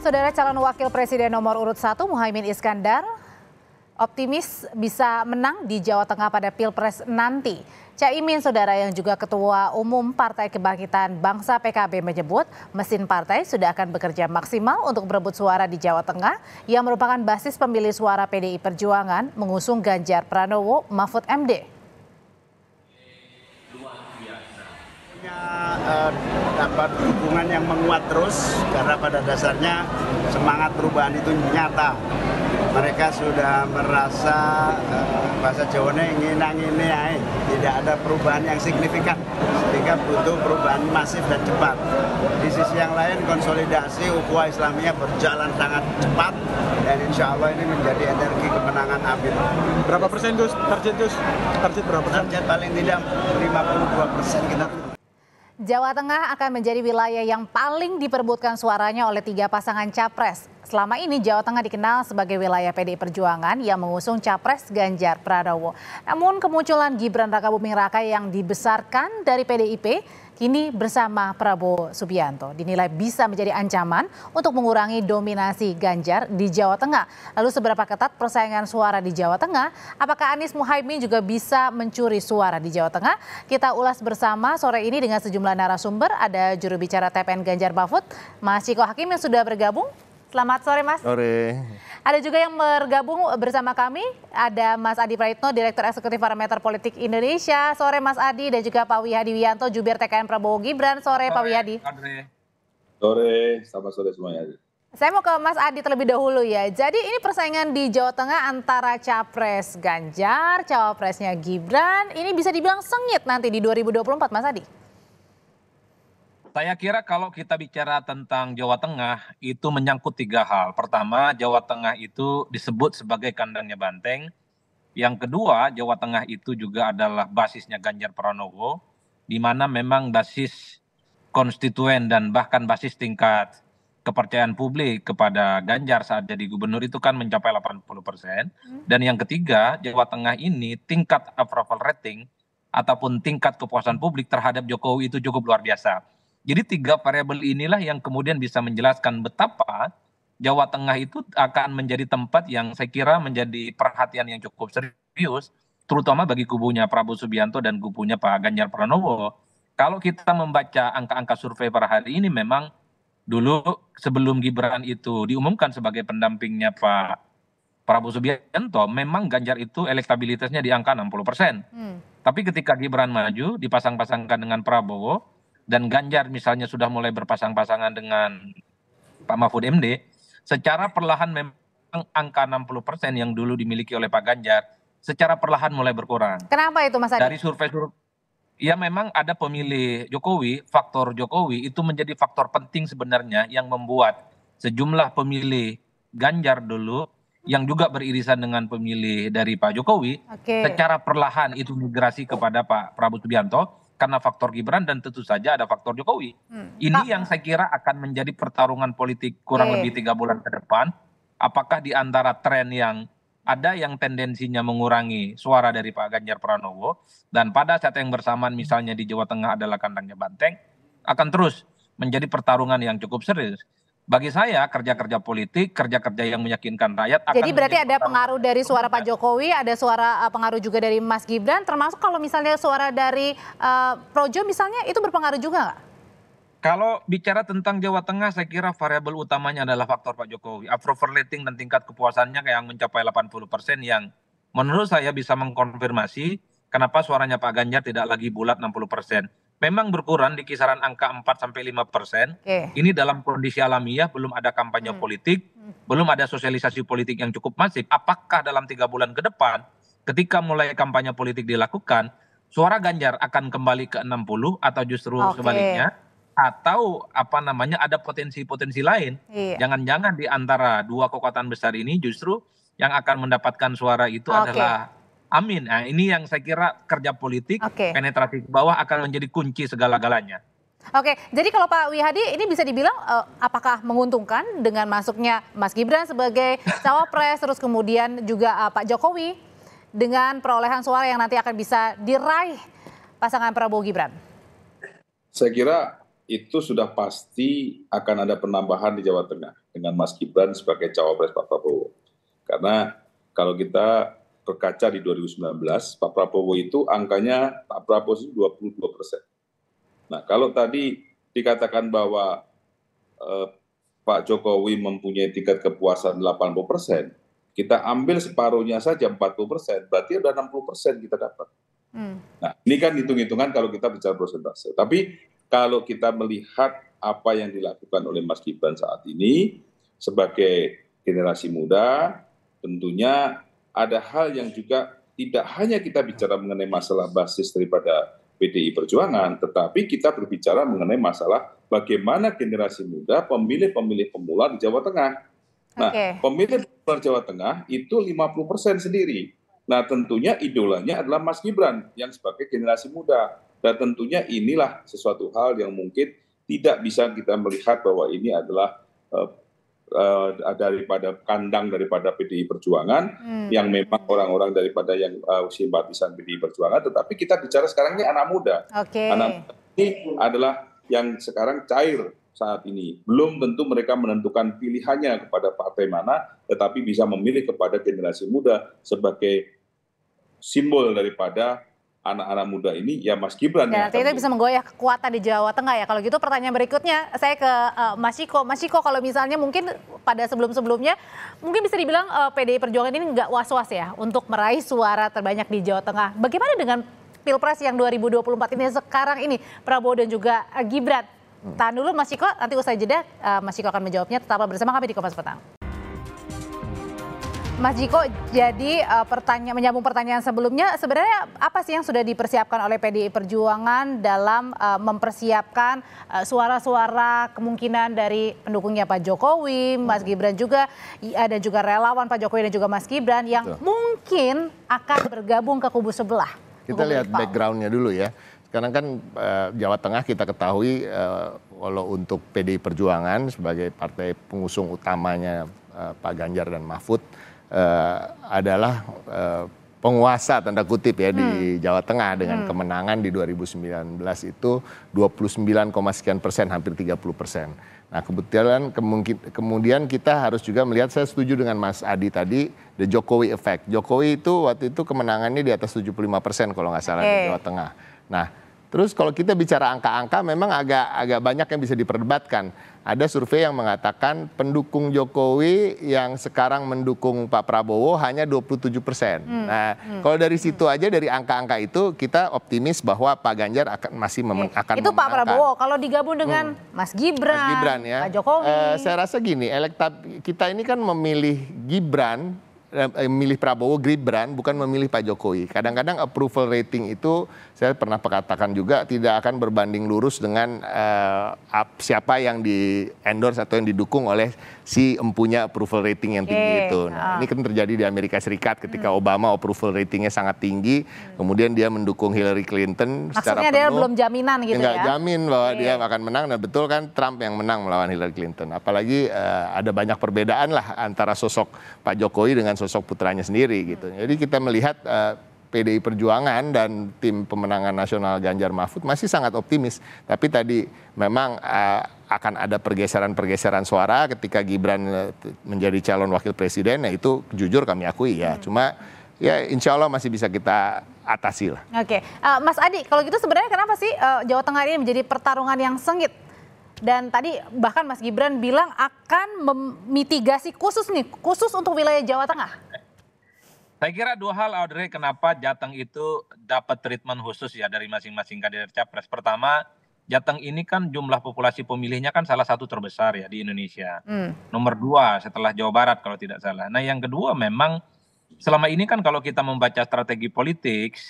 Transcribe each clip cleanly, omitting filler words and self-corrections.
Saudara calon wakil presiden nomor urut 1 Muhaimin Iskandar optimis bisa menang di Jawa Tengah pada Pilpres nanti. Caimin, saudara, yang juga Ketua Umum Partai Kebangkitan Bangsa PKB menyebut mesin partai sudah akan bekerja maksimal untuk berebut suara di Jawa Tengah yang merupakan basis pemilih suara PDI Perjuangan mengusung Ganjar Pranowo Mahfud MD. Dapat dukungan yang menguat terus karena pada dasarnya semangat perubahan itu nyata. Mereka sudah merasa bahasa Jawanya ingin ae, tidak ada perubahan yang signifikan sehingga butuh perubahan masif dan cepat. Di sisi yang lain konsolidasi ukhuwah Islamiyah berjalan sangat cepat dan insya Allah ini menjadi energi kemenangan amin. Berapa persen Gus? Target berapa persen? Target paling tidak 52% kita. Jawa Tengah akan menjadi wilayah yang paling diperebutkan suaranya oleh 3 pasangan capres. Selama ini Jawa Tengah dikenal sebagai wilayah PDI Perjuangan yang mengusung capres Ganjar Pranowo. Namun kemunculan Gibran Rakabuming Raka yang dibesarkan dari PDIP kini bersama Prabowo Subianto dinilai bisa menjadi ancaman untuk mengurangi dominasi Ganjar di Jawa Tengah. Lalu seberapa ketat persaingan suara di Jawa Tengah? Apakah Anies Muhaimin juga bisa mencuri suara di Jawa Tengah? Kita ulas bersama sore ini dengan sejumlah narasumber. Ada juru bicara TPN Ganjar Mahfud, Mas Ciko Hakim yang sudah bergabung. Selamat sore, Mas. Sore. Ada juga yang bergabung bersama kami, ada Mas Adi Praitno, Direktur Eksekutif Parameter Politik Indonesia. Sore Mas Adi, dan juga Pak Wihadi Wianto, Jubir TKN Prabowo Gibran. Sore Pak Wihadi. Sore, selamat sore semuanya. Saya mau ke Mas Adi terlebih dahulu ya. Jadi ini persaingan di Jawa Tengah antara Capres Ganjar, Cawapresnya Gibran. Ini bisa dibilang sengit nanti di 2024, Mas Adi. Saya kira kalau kita bicara tentang Jawa Tengah itu menyangkut 3 hal. Pertama, Jawa Tengah itu disebut sebagai kandangnya banteng. Yang kedua, Jawa Tengah itu juga adalah basisnya Ganjar Pranowo, di mana memang basis konstituen dan bahkan basis tingkat kepercayaan publik kepada Ganjar saat jadi gubernur itu kan mencapai 80%. Dan yang ketiga, Jawa Tengah ini tingkat approval rating ataupun tingkat kepuasan publik terhadap Jokowi itu cukup luar biasa. Jadi 3 variabel inilah yang kemudian bisa menjelaskan betapa Jawa Tengah itu akan menjadi tempat yang saya kira menjadi perhatian yang cukup serius, terutama bagi kubunya Prabowo Subianto dan kubunya Pak Ganjar Pranowo. Kalau kita membaca angka-angka survei per hari ini memang dulu sebelum Gibran itu diumumkan sebagai pendampingnya Pak Prabowo Subianto, memang Ganjar itu elektabilitasnya di angka 60%. Tapi ketika Gibran maju dipasang-pasangkan dengan Prabowo, dan Ganjar misalnya sudah mulai berpasang-pasangan dengan Pak Mahfud MD, secara perlahan memang angka 60% yang dulu dimiliki oleh Pak Ganjar, secara perlahan mulai berkurang. Kenapa itu, Mas Adi? Dari survei-survei, ya memang ada pemilih Jokowi, faktor Jokowi itu menjadi faktor penting sebenarnya yang membuat sejumlah pemilih Ganjar dulu, yang juga beririsan dengan pemilih dari Pak Jokowi, secara perlahan itu migrasi kepada Pak Prabowo Subianto, karena faktor Gibran dan tentu saja ada faktor Jokowi. Ini yang saya kira akan menjadi pertarungan politik kurang lebih 3 bulan ke depan. Apakah di antara tren yang ada yang tendensinya mengurangi suara dari Pak Ganjar Pranowo, dan pada saat yang bersamaan misalnya di Jawa Tengah adalah kandangnya banteng, akan terus menjadi pertarungan yang cukup serius. Bagi saya kerja-kerja politik, kerja-kerja yang meyakinkan rakyat. Jadi berarti ada pengaruh dari suara Pak Jokowi, ada suara pengaruh juga dari Mas Gibran, termasuk kalau misalnya suara dari Projo misalnya itu berpengaruh juga nggak? Kalau bicara tentang Jawa Tengah, saya kira variabel utamanya adalah faktor Pak Jokowi. Approval rating dan tingkat kepuasannya yang mencapai 80% yang menurut saya bisa mengkonfirmasi kenapa suaranya Pak Ganjar tidak lagi bulat 60%. Memang berkurang di kisaran angka 4-5%. Ini dalam kondisi alamiah, belum ada kampanye politik, belum ada sosialisasi politik yang cukup masif. Apakah dalam 3 bulan ke depan, ketika mulai kampanye politik dilakukan, suara Ganjar akan kembali ke 60 atau justru sebaliknya? Atau ada potensi-potensi lain? Jangan-jangan di antara 2 kekuatan besar ini justru yang akan mendapatkan suara itu adalah Amin. Nah, ini yang saya kira kerja politik, penetrasi ke bawah akan menjadi kunci segala-galanya. Oke, jadi kalau Pak Wihadi ini bisa dibilang apakah menguntungkan dengan masuknya Mas Gibran sebagai cawapres, terus kemudian juga Pak Jokowi dengan perolehan suara yang nanti akan bisa diraih pasangan Prabowo Gibran? Saya kira itu sudah pasti akan ada penambahan di Jawa Tengah dengan Mas Gibran sebagai cawapres Pak Prabowo. Karena kalau kita berkaca di 2019, Pak Prabowo itu angkanya Pak Prabowo itu 22%. Nah, kalau tadi dikatakan bahwa Pak Jokowi mempunyai tingkat kepuasan 80%, kita ambil separuhnya saja 40%, berarti ada 60% kita dapat. Nah, ini kan hitung-hitungan kalau kita bicara persentase. Tapi kalau kita melihat apa yang dilakukan oleh Mas Gibran saat ini sebagai generasi muda, tentunya ada hal yang juga tidak hanya kita bicara mengenai masalah basis daripada PDI Perjuangan, tetapi kita berbicara mengenai masalah bagaimana generasi muda pemilih-pemilih pemula di Jawa Tengah. Nah, pemilih pemula Jawa Tengah itu 50% sendiri. Nah, tentunya idolanya adalah Mas Gibran yang sebagai generasi muda. Dan tentunya inilah sesuatu hal yang mungkin tidak bisa kita melihat bahwa ini adalah daripada kandang daripada PDI Perjuangan yang memang orang-orang daripada yang simpatisan PDI Perjuangan, tetapi kita bicara sekarang ini anak muda. Anak muda ini adalah yang sekarang cair saat ini. Belum tentu mereka menentukan pilihannya kepada partai mana, tetapi bisa memilih kepada generasi muda sebagai simbol daripada anak-anak muda ini, ya Mas Gibran. Dan nanti itu bisa menggoyah kekuatan di Jawa Tengah ya. Kalau gitu pertanyaan berikutnya saya ke Mas Chiko. Mas Chiko, kalau misalnya mungkin pada sebelum-sebelumnya mungkin bisa dibilang PDI Perjuangan ini nggak was-was ya untuk meraih suara terbanyak di Jawa Tengah. Bagaimana dengan Pilpres yang 2024 ini sekarang ini, Prabowo dan juga Gibran? Tahan dulu Mas Chiko, nanti usai jeda Mas Chiko akan menjawabnya. Tetaplah bersama kami di Kompas Petang. Mas Chiko, jadi menyambung pertanyaan sebelumnya, sebenarnya apa sih yang sudah dipersiapkan oleh PDI Perjuangan dalam mempersiapkan suara-suara kemungkinan dari pendukungnya Pak Jokowi, Mas Gibran juga, dan juga relawan Pak Jokowi dan juga Mas Gibran yang mungkin akan bergabung ke kubu sebelah? Kita lihat backgroundnya dulu ya. Sekarang kan Jawa Tengah kita ketahui walau untuk PDI Perjuangan sebagai partai pengusung utamanya Pak Ganjar dan Mahfud, adalah penguasa tanda kutip ya di Jawa Tengah dengan kemenangan di 2019 itu 29, sekian persen, hampir 30%. Nah kemudian kita harus juga melihat, saya setuju dengan Mas Adi tadi, the Jokowi effect. Jokowi itu waktu itu kemenangannya di atas 75% kalau nggak salah di Jawa Tengah. Nah terus kalau kita bicara angka-angka memang agak banyak yang bisa diperdebatkan. Ada survei yang mengatakan pendukung Jokowi yang sekarang mendukung Pak Prabowo hanya 27%. Nah, kalau dari situ aja, dari angka-angka itu kita optimis bahwa Pak Ganjar masih akan memenangkan. Itu Pak Prabowo, kalau digabung dengan Mas Gibran ya. Pak Jokowi. Saya rasa gini, kita ini kan memilih Gibran, memilih Prabowo Gibran, bukan memilih Pak Jokowi. Kadang-kadang approval rating itu saya pernah katakan juga tidak akan berbanding lurus dengan siapa yang di endorse atau yang didukung oleh si empunya approval rating yang tinggi itu. Nah, ini kan terjadi di Amerika Serikat ketika Obama approval ratingnya sangat tinggi, kemudian dia mendukung Hillary Clinton secara penuh. Maksudnya dia belum jaminan gitu ya? Nggak jamin bahwa dia akan menang, dan betul kan Trump yang menang melawan Hillary Clinton. Apalagi ada banyak perbedaan lah antara sosok Pak Jokowi dengan sosok putranya sendiri gitu. Jadi kita melihat PDI Perjuangan dan tim pemenangan nasional Ganjar Mahfud masih sangat optimis. Tapi tadi memang akan ada pergeseran-pergeseran suara ketika Gibran menjadi calon wakil presiden. Nah itu jujur kami akui ya. Cuma ya insya Allah masih bisa kita atasi lah. Oke, Mas Adi, kalau gitu sebenarnya kenapa sih Jawa Tengah ini menjadi pertarungan yang sengit? Dan tadi bahkan Mas Gibran bilang akan memitigasi khusus untuk wilayah Jawa Tengah. Saya kira dua hal, Audrey, kenapa Jateng itu dapat treatment khusus ya dari masing-masing kandidat capres. Pertama, Jateng ini kan jumlah populasi pemilihnya kan salah satu terbesar ya di Indonesia. Nomor 2 setelah Jawa Barat kalau tidak salah. Nah yang kedua memang selama ini kan kalau kita membaca strategi politik,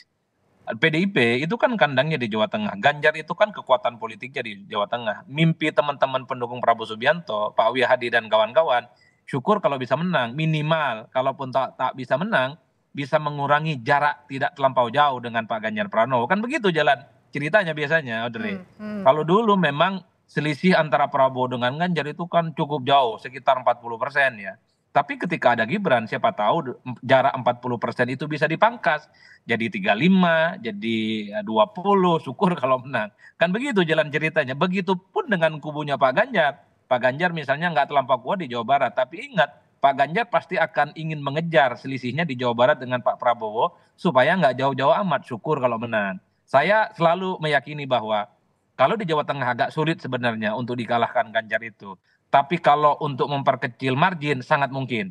PDIP itu kan kandangnya di Jawa Tengah. Ganjar itu kan kekuatan politiknya di Jawa Tengah. Mimpi teman-teman pendukung Prabowo Subianto, Pak Wiyahadi dan kawan-kawan, syukur kalau bisa menang, minimal kalaupun tak bisa menang, bisa mengurangi jarak tidak terlampau jauh dengan Pak Ganjar Pranowo. Kan begitu jalan ceritanya biasanya, Audrey. Kalau dulu memang selisih antara Prabowo dengan Ganjar itu kan cukup jauh, sekitar 40% ya. Tapi ketika ada Gibran, siapa tahu jarak 40% itu bisa dipangkas. Jadi 35, jadi 20, syukur kalau menang. Kan begitu jalan ceritanya. Begitupun dengan kubunya Pak Ganjar. Pak Ganjar misalnya nggak terlampau kuat di Jawa Barat. Tapi ingat, Pak Ganjar pasti akan ingin mengejar selisihnya di Jawa Barat dengan Pak Prabowo. Supaya nggak jauh-jauh amat, syukur kalau menang. Saya selalu meyakini bahwa kalau di Jawa Tengah agak sulit sebenarnya untuk dikalahkan Ganjar itu. Tapi kalau untuk memperkecil margin sangat mungkin.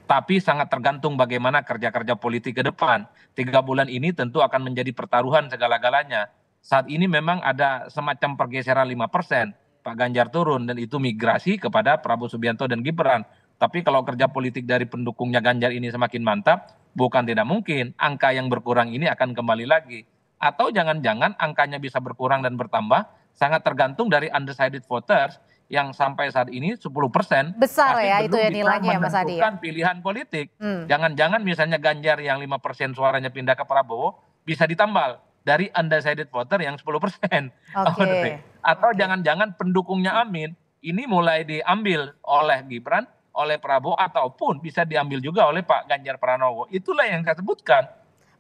Tapi sangat tergantung bagaimana kerja-kerja politik ke depan. 3 bulan ini tentu akan menjadi pertaruhan segala-galanya. Saat ini memang ada semacam pergeseran 5%. Pak Ganjar turun dan itu migrasi kepada Prabowo Subianto dan Gibran. Tapi kalau kerja politik dari pendukungnya Ganjar ini semakin mantap, bukan tidak mungkin angka yang berkurang ini akan kembali lagi. Atau jangan-jangan angkanya bisa berkurang dan bertambah, sangat tergantung dari undecided voters yang sampai saat ini 10%. Besar ya itu ya nilainya ya Mas Adi. Bukan pilihan politik. Jangan-jangan misalnya Ganjar yang 5% suaranya pindah ke Prabowo bisa ditambal dari undecided voter yang 10%. Atau jangan-jangan pendukungnya Amin ini mulai diambil oleh Gibran, oleh Prabowo, ataupun bisa diambil juga oleh Pak Ganjar Pranowo. Itulah yang saya sebutkan.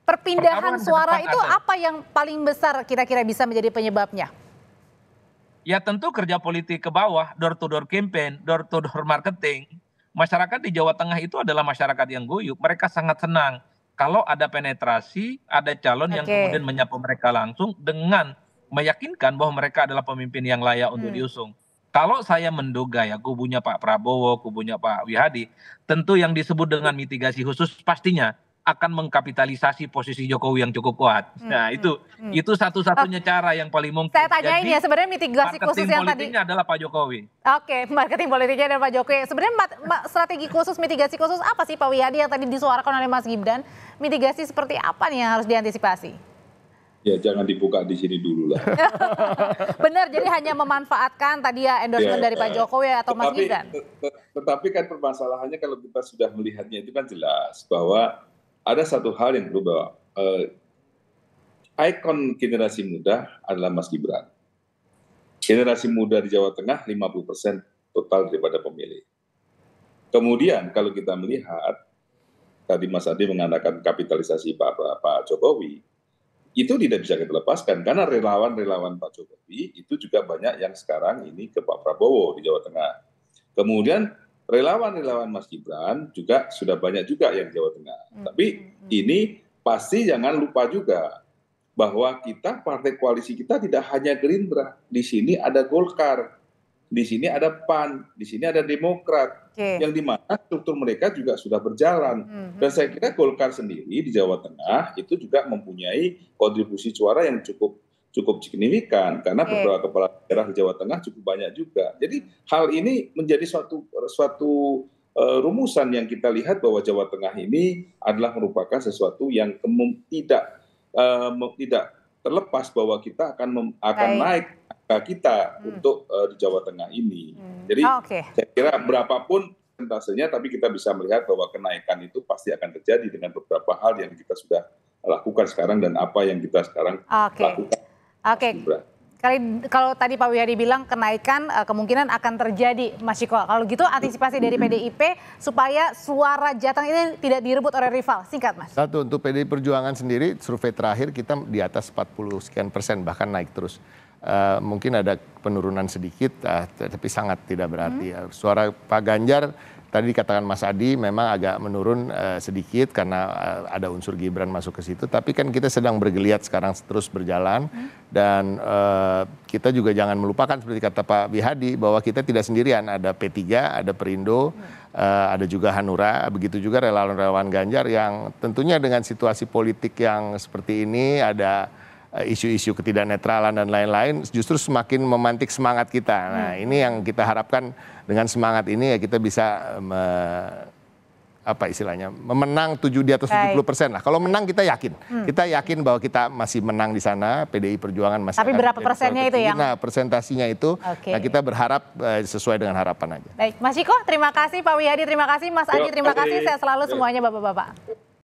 Perpindahan suara itu apa yang paling besar kira-kira bisa menjadi penyebabnya? Ya tentu kerja politik ke bawah, door to door campaign, door to door marketing. Masyarakat di Jawa Tengah itu adalah masyarakat yang guyup. Mereka sangat senang kalau ada penetrasi, ada calon yang kemudian menyapa mereka langsung dengan meyakinkan bahwa mereka adalah pemimpin yang layak untuk diusung. Kalau saya menduga ya kubunya Pak Prabowo, kubunya Pak Wihadi, tentu yang disebut dengan mitigasi khusus pastinya akan mengkapitalisasi posisi Jokowi yang cukup kuat. Nah itu satu-satunya cara yang paling mungkin. Saya tanyain ya sebenarnya mitigasi khusus yang tadi. Marketing politiknya adalah Pak Jokowi. Oke, marketing politiknya adalah Pak Jokowi. Sebenarnya strategi khusus, mitigasi khusus apa sih Pak Wihadi yang tadi disuarakan oleh Mas Gibran? Mitigasi seperti apa nih yang harus diantisipasi? Ya jangan dibuka di sini dulu lah. Benar, jadi hanya memanfaatkan tadi ya endorsement dari Pak Jokowi atau Mas Gibran. Tetapi kan permasalahannya kalau kita sudah melihatnya itu kan jelas bahwa ada satu hal yang perlu bahwa ikon generasi muda adalah Mas Gibran. Generasi muda di Jawa Tengah 50% total daripada pemilih. Kemudian kalau kita melihat, tadi Mas Adi mengatakan kapitalisasi Pak Jokowi, itu tidak bisa kita lepaskan karena relawan-relawan Pak Jokowi itu juga banyak yang sekarang ini ke Pak Prabowo di Jawa Tengah. Kemudian relawan-relawan Mas Gibran juga sudah banyak juga yang Jawa Tengah. Tapi ini pasti jangan lupa juga bahwa kita partai koalisi kita tidak hanya Gerindra. Di sini ada Golkar, di sini ada PAN, di sini ada Demokrat, yang dimana struktur mereka juga sudah berjalan. Dan saya kira Golkar sendiri di Jawa Tengah itu juga mempunyai kontribusi suara yang cukup signifikan karena beberapa kepala daerah di Jawa Tengah cukup banyak juga. Jadi hal ini menjadi suatu rumusan yang kita lihat bahwa Jawa Tengah ini adalah merupakan sesuatu yang tidak terlepas bahwa kita akan naik angka kita untuk di Jawa Tengah ini. Jadi saya kira berapapun persentasenya, tapi kita bisa melihat bahwa kenaikan itu pasti akan terjadi dengan beberapa hal yang kita sudah lakukan sekarang dan apa yang kita sekarang lakukan. Kalau tadi Pak Wihadi bilang kenaikan kemungkinan akan terjadi, Mas Ciko. Kalau gitu antisipasi dari PDIP supaya suara Jateng ini tidak direbut oleh rival. Singkat Mas. Satu, untuk PDI Perjuangan sendiri survei terakhir kita di atas 40 sekian persen, bahkan naik terus. Mungkin ada penurunan sedikit, tapi sangat tidak berarti. Suara Pak Ganjar tadi dikatakan Mas Adi memang agak menurun sedikit karena ada unsur Gibran masuk ke situ. Tapi kan kita sedang bergeliat sekarang terus berjalan dan kita juga jangan melupakan seperti kata Pak Wihadi bahwa kita tidak sendirian. Ada P3, ada Perindo, ada juga Hanura, begitu juga relawan-relawan Ganjar yang tentunya dengan situasi politik yang seperti ini ada isu-isu ketidaknetralan dan lain-lain justru semakin memantik semangat kita. Nah ini yang kita harapkan dengan semangat ini ya kita bisa memenang di atas 70% lah. Kalau menang kita yakin bahwa kita masih menang di sana, PDI Perjuangan masih. Tapi berapa persennya itu yang? Nah persentasinya itu, nah kita berharap sesuai dengan harapan aja. Baik, Mas Ciko terima kasih, Pak Wihadi terima kasih, Mas Adi terima kasih, sehat selalu semuanya Bapak-Bapak.